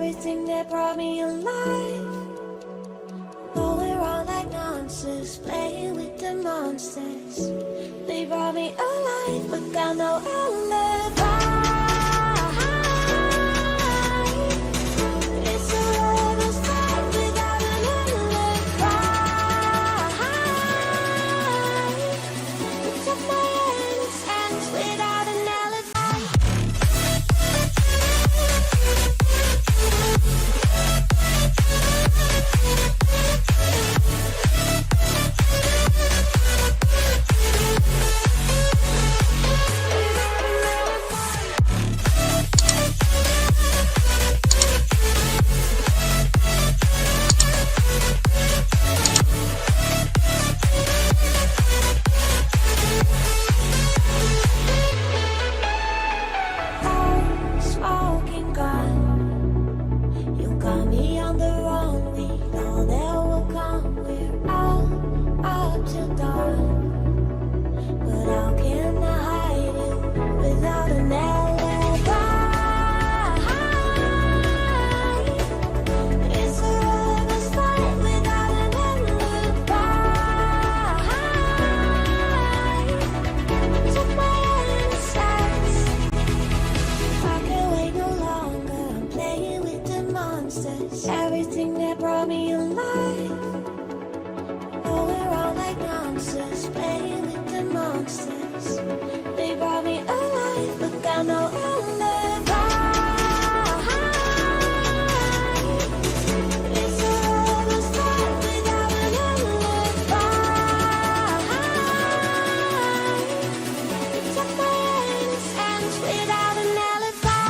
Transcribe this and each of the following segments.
everything that brought me alive. Though we're all like monsters, playing with the monsters. They brought me alive, but got no alibi. It's a lover's fight without an alibi. Took my innocence without an alibi. Smoking gun, you got me on the wrong. We know that will come. We're out up till dawn, but how can I hide you without an alibi? It's a lover's fight without an alibi. Took my innocence. I can't wait no longer. I'm playing with the monsters. Everything that brought me alive. Oh, we're all like monsters, playing with the monsters. They brought me alive, but got no alibi. It's a lover's fight without an alibi. Took my innocence without an alibi.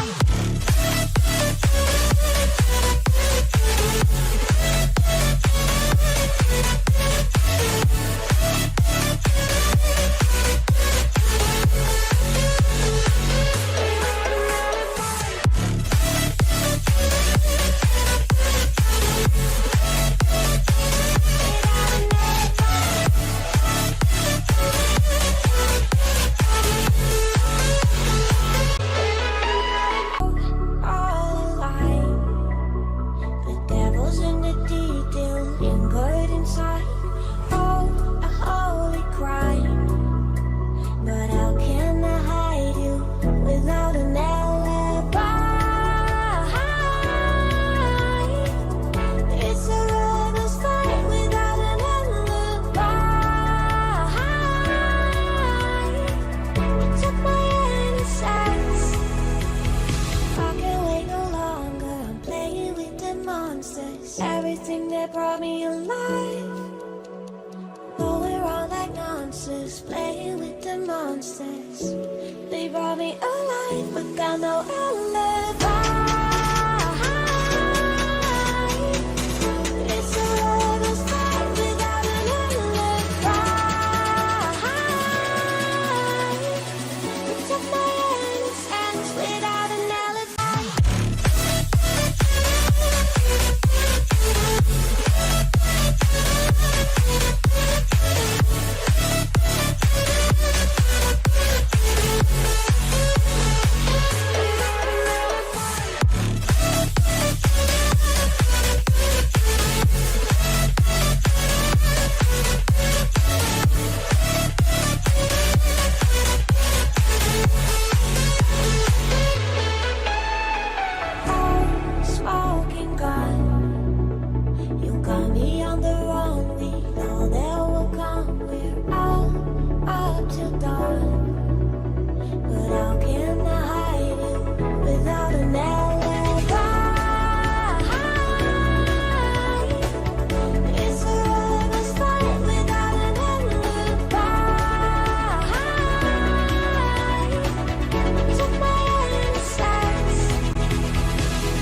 All alive. The devil's in the detail, lingered inside. Oh, a holy crime. But how can I hide you without an alibi? It's a lover's fight without an alibi. Took my innocence. I can't wait no longer. I'm playing with the monsters. Everything that brought me alive. Oh, we're all like monsters, playing with the monsters. They brought me alive, but got no alibi. It's a lover's fight without an alibi. Took my innocence without an alibi. Smoking gun, you got me on the wrong. We know that will come. We're out up till dawn, but how can I hide you without an alibi? It's a lover's fight without an alibi. Took my innocence.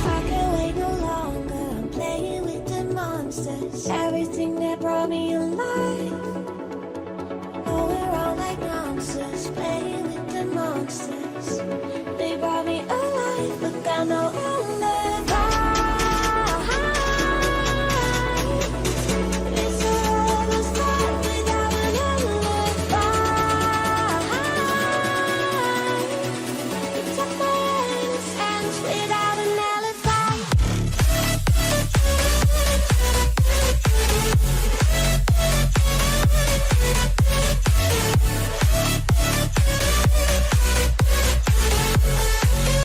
I can't wait no longer. I'm playing with the monsters. Everything that brought me alive. Oh, we're all like monsters, playing with the monsters.